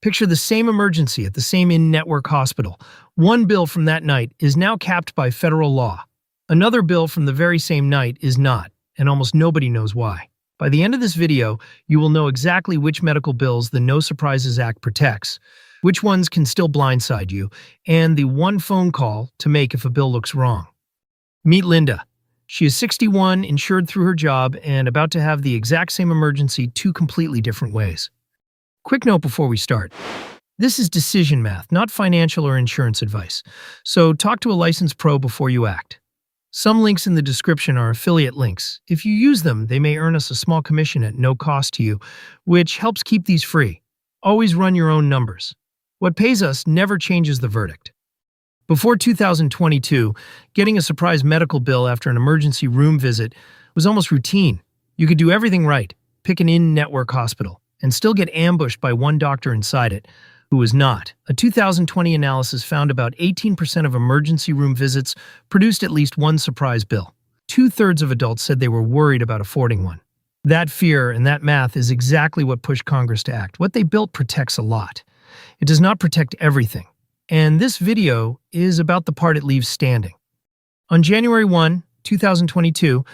Picture the same emergency at the same in-network hospital. One bill from that night is now capped by federal law. Another bill from the very same night is not, and almost nobody knows why. By the end of this video, you will know exactly which medical bills the No Surprises Act protects, which ones can still blindside you, and the one phone call to make if a bill looks wrong. Meet Linda. She is 61, insured through her job, and about to have the exact same emergency two completely different ways. Quick note before we start. This is decision math, not financial or insurance advice, so talk to a licensed pro before you act. Some links in the description are affiliate links. If you use them, they may earn us a small commission at no cost to you, which helps keep these free. Always run your own numbers. What pays us never changes the verdict. Before 2022, getting a surprise medical bill after an emergency room visit was almost routine. You could do everything right, pick an in-network hospital, and still get ambushed by one doctor inside it, who was not. A 2020 analysis found about 18% of emergency room visits produced at least one surprise bill. 2/3 of adults said they were worried about affording one. That fear and that math is exactly what pushed Congress to act. What they built protects a lot. It does not protect everything. And this video is about the part it leaves standing. On January 1, 2022,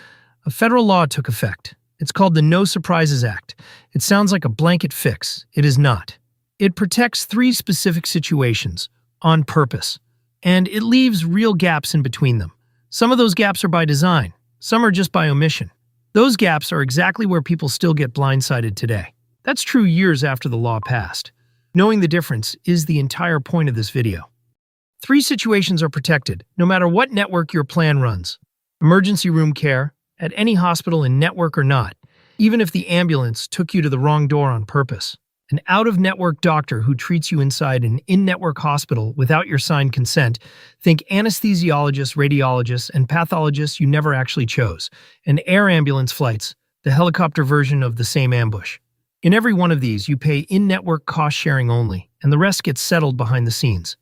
a federal law took effect. It's called the No Surprises Act. It sounds like a blanket fix. It is not. It protects three specific situations, on purpose, and it leaves real gaps in between them. Some of those gaps are by design, some are just by omission. Those gaps are exactly where people still get blindsided today. That's true years after the law passed. Knowing the difference is the entire point of this video. Three situations are protected, no matter what network your plan runs. Emergency room care, at any hospital in network or not, even if the ambulance took you to the wrong door on purpose. An out-of-network doctor who treats you inside an in-network hospital without your signed consent. Think anesthesiologists, radiologists, and pathologists you never actually chose. And air ambulance flights, the helicopter version of the same ambush. In every one of these, you pay in-network cost sharing only, and the rest gets settled behind the scenes.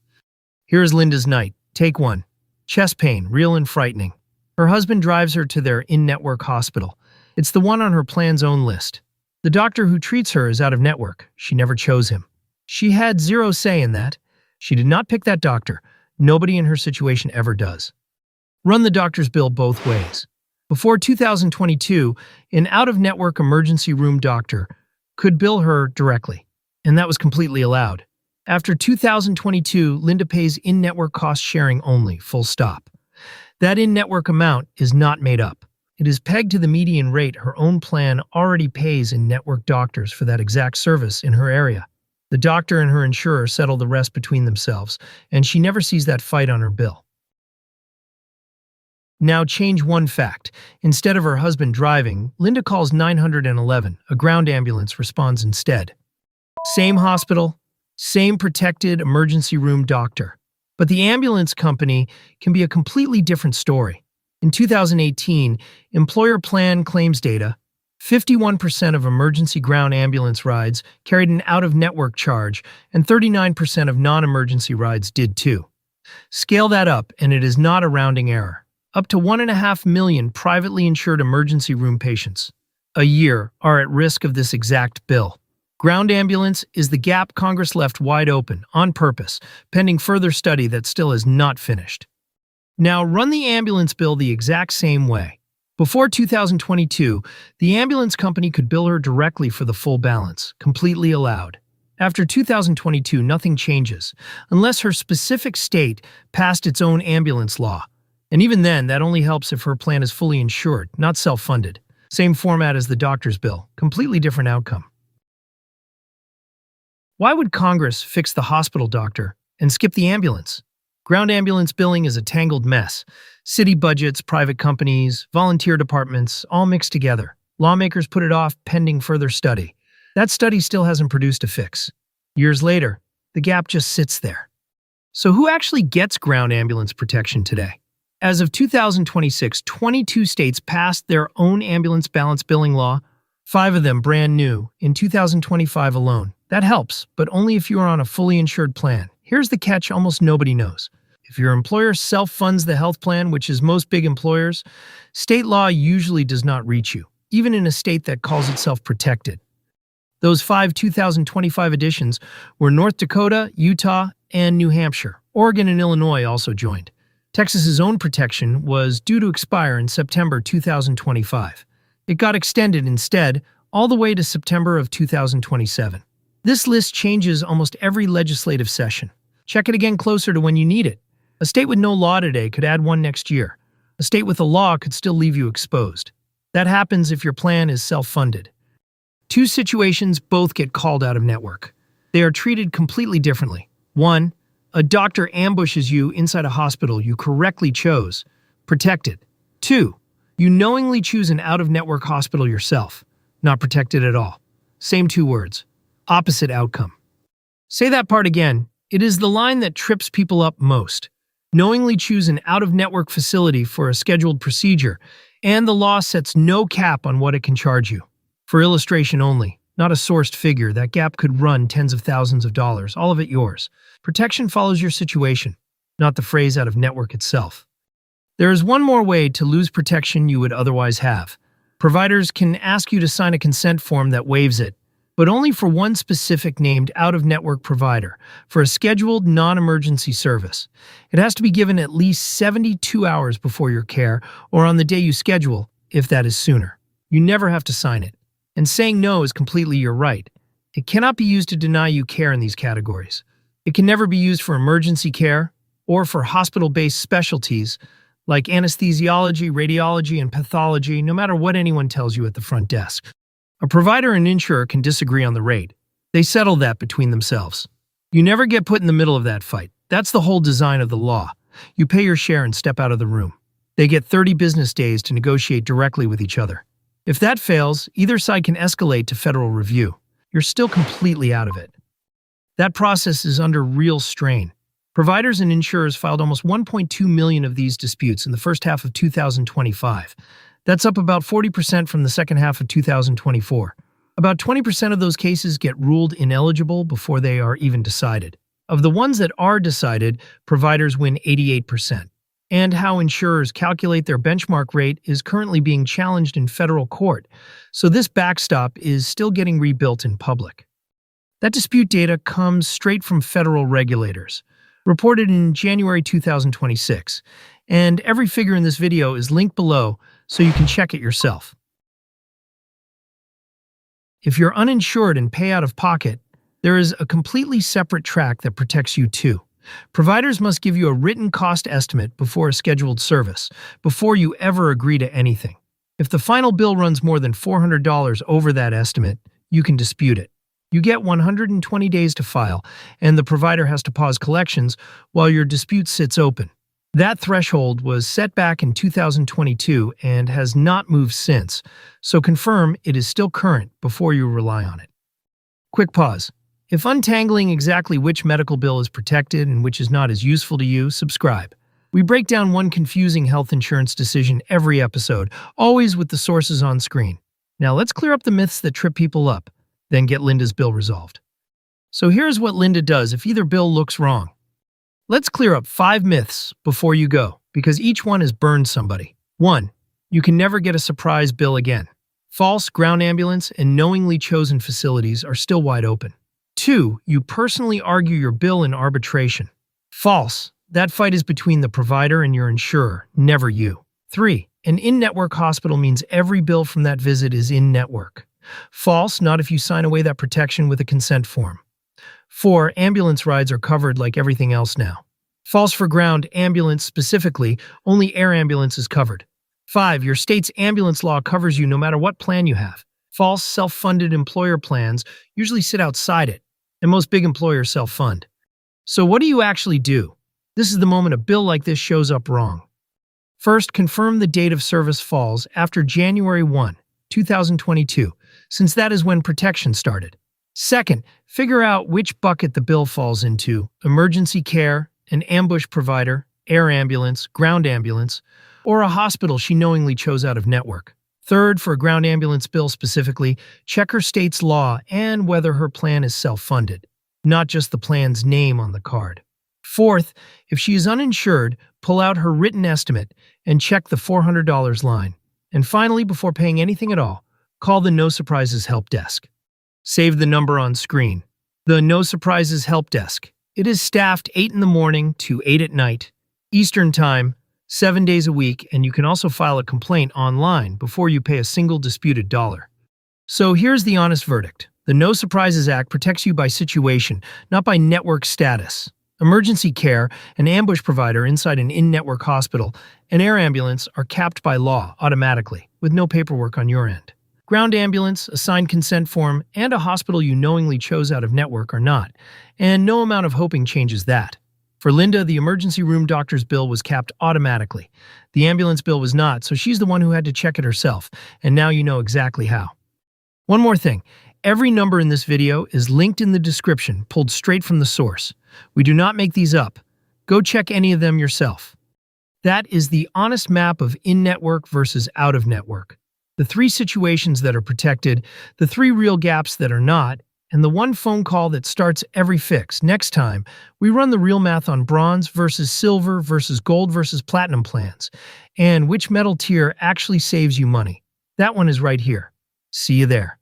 Here is Linda's night. Take one. Chest pain, real and frightening. Her husband drives her to their in-network hospital. It's the one on her plan's own list. The doctor who treats her is out of network. She never chose him. She had zero say in that. She did not pick that doctor. Nobody in her situation ever does. Run the doctor's bill both ways. Before 2022, an out-of-network emergency room doctor could bill her directly, and that was completely allowed. After 2022, Linda pays in-network cost sharing only, full stop. That in-network amount is not made up. It is pegged to the median rate her own plan already pays in network doctors for that exact service in her area. The doctor and her insurer settle the rest between themselves, and she never sees that fight on her bill. Now change one fact. Instead of her husband driving, Linda calls 911. A ground ambulance responds instead. Same hospital, same protected emergency room doctor. But the ambulance company can be a completely different story. In 2018, employer plan claims data, 51% of emergency ground ambulance rides carried an out-of-network charge, and 39% of non-emergency rides did too. Scale that up, and it is not a rounding error. Up to 1.5 million privately insured emergency room patients a year are at risk of this exact bill. Ground ambulance is the gap Congress left wide open, on purpose, pending further study that still is not finished. Now run the ambulance bill the exact same way. Before 2022, the ambulance company could bill her directly for the full balance, completely allowed. After 2022, nothing changes, unless her specific state passed its own ambulance law. And even then, that only helps if her plan is fully insured, not self-funded. Same format as the doctor's bill, completely different outcome. Why would Congress fix the hospital doctor and skip the ambulance? Ground ambulance billing is a tangled mess. City budgets, private companies, volunteer departments, all mixed together. Lawmakers put it off pending further study. That study still hasn't produced a fix. Years later, the gap just sits there. So who actually gets ground ambulance protection today? As of 2026, 22 states passed their own ambulance balance billing law, 5 of them brand new, in 2025 alone. That helps, but only if you are on a fully insured plan. Here's the catch almost nobody knows. If your employer self-funds the health plan, which is most big employers, state law usually does not reach you, even in a state that calls itself protected. Those 5 2025 editions were North Dakota, Utah, and New Hampshire. Oregon and Illinois also joined. Texas's own protection was due to expire in September 2025. It got extended instead all the way to September of 2027. This list changes almost every legislative session. Check it again closer to when you need it. A state with no law today could add one next year. A state with a law could still leave you exposed. That happens if your plan is self-funded. Two situations both get called out of network. They are treated completely differently. 1. A doctor ambushes you inside a hospital you correctly chose. Protected. 2. You knowingly choose an out-of-network hospital yourself. Not protected at all. Same two words. Opposite outcome. Say that part again. It is the line that trips people up most. Knowingly choose an out-of-network facility for a scheduled procedure, and the law sets no cap on what it can charge you. For illustration only, not a sourced figure, that gap could run tens of thousands of dollars, all of it yours. Protection follows your situation, not the phrase out of network itself. There is one more way to lose protection you would otherwise have. Providers can ask you to sign a consent form that waives it, but only for one specific named out-of-network provider, for a scheduled non-emergency service. It has to be given at least 72 hours before your care, or on the day you schedule, if that is sooner. You never have to sign it. And saying no is completely your right. It cannot be used to deny you care in these categories. It can never be used for emergency care or for hospital-based specialties like anesthesiology, radiology, and pathology, no matter what anyone tells you at the front desk. A provider and insurer can disagree on the rate. They settle that between themselves. You never get put in the middle of that fight. That's the whole design of the law. You pay your share and step out of the room. They get 30 business days to negotiate directly with each other. If that fails, either side can escalate to federal review. You're still completely out of it. That process is under real strain. Providers and insurers filed almost 1.2 million of these disputes in the first half of 2025. That's up about 40% from the second half of 2024. About 20% of those cases get ruled ineligible before they are even decided. Of the ones that are decided, providers win 88%. And how insurers calculate their benchmark rate is currently being challenged in federal court, so this backstop is still getting rebuilt in public. That dispute data comes straight from federal regulators, reported in January 2026, and every figure in this video is linked below so you can check it yourself. If you're uninsured and pay out of pocket, there is a completely separate track that protects you too. Providers must give you a written cost estimate before a scheduled service, before you ever agree to anything. If the final bill runs more than $400 over that estimate, you can dispute it. You get 120 days to file, and the provider has to pause collections while your dispute sits open. That threshold was set back in 2022 and has not moved since, so confirm it is still current before you rely on it. Quick pause. If untangling exactly which medical bill is protected and which is not as useful to you, subscribe. We break down one confusing health insurance decision every episode, always with the sources on screen. Now let's clear up the myths that trip people up, then get Linda's bill resolved. So here's what Linda does if either bill looks wrong. Let's clear up 5 myths before you go, because each one has burned somebody. 1. You can never get a surprise bill again. False ground ambulance and knowingly chosen facilities are still wide open. 2. You personally argue your bill in arbitration. False. That fight is between the provider and your insurer, never you. 3. An in-network hospital means every bill from that visit is in-network. False. Not if you sign away that protection with a consent form. 4. Ambulance rides are covered like everything else now. False for ground ambulance specifically, only air ambulance is covered. 5. Your state's ambulance law covers you no matter what plan you have. False self-funded employer plans usually sit outside it, and most big employers self-fund. So what do you actually do? This is the moment a bill like this shows up wrong. First, confirm the date of service falls after January 1, 2022, since that is when protection started. Second, figure out which bucket the bill falls into: emergency care, an ambush provider, air ambulance, ground ambulance, or a hospital she knowingly chose out of network. Third, for a ground ambulance bill specifically, check her state's law and whether her plan is self-funded, not just the plan's name on the card. Fourth, if she is uninsured, pull out her written estimate and check the $400 line. And finally, before paying anything at all, call the No Surprises help desk. Save the number on screen. The No Surprises Help Desk. It is staffed 8 in the morning to 8 at night, Eastern Time, 7 days a week, and you can also file a complaint online before you pay a single disputed dollar. So here's the honest verdict. The No Surprises Act protects you by situation, not by network status. Emergency care, an ambush provider inside an in-network hospital, and air ambulance are capped by law automatically, with no paperwork on your end. Ground ambulance, a signed consent form, and a hospital you knowingly chose out of network are not, and no amount of hoping changes that. For Linda, the emergency room doctor's bill was capped automatically. The ambulance bill was not, so she's the one who had to check it herself, and now you know exactly how. One more thing. Every number in this video is linked in the description, pulled straight from the source. We do not make these up. Go check any of them yourself. That is the honest map of in-network versus out-of-network. The 3 situations that are protected, the 3 real gaps that are not, and the 1 phone call that starts every fix. Next time, we run the real math on bronze versus silver versus gold versus platinum plans, and which metal tier actually saves you money. That one is right here. See you there.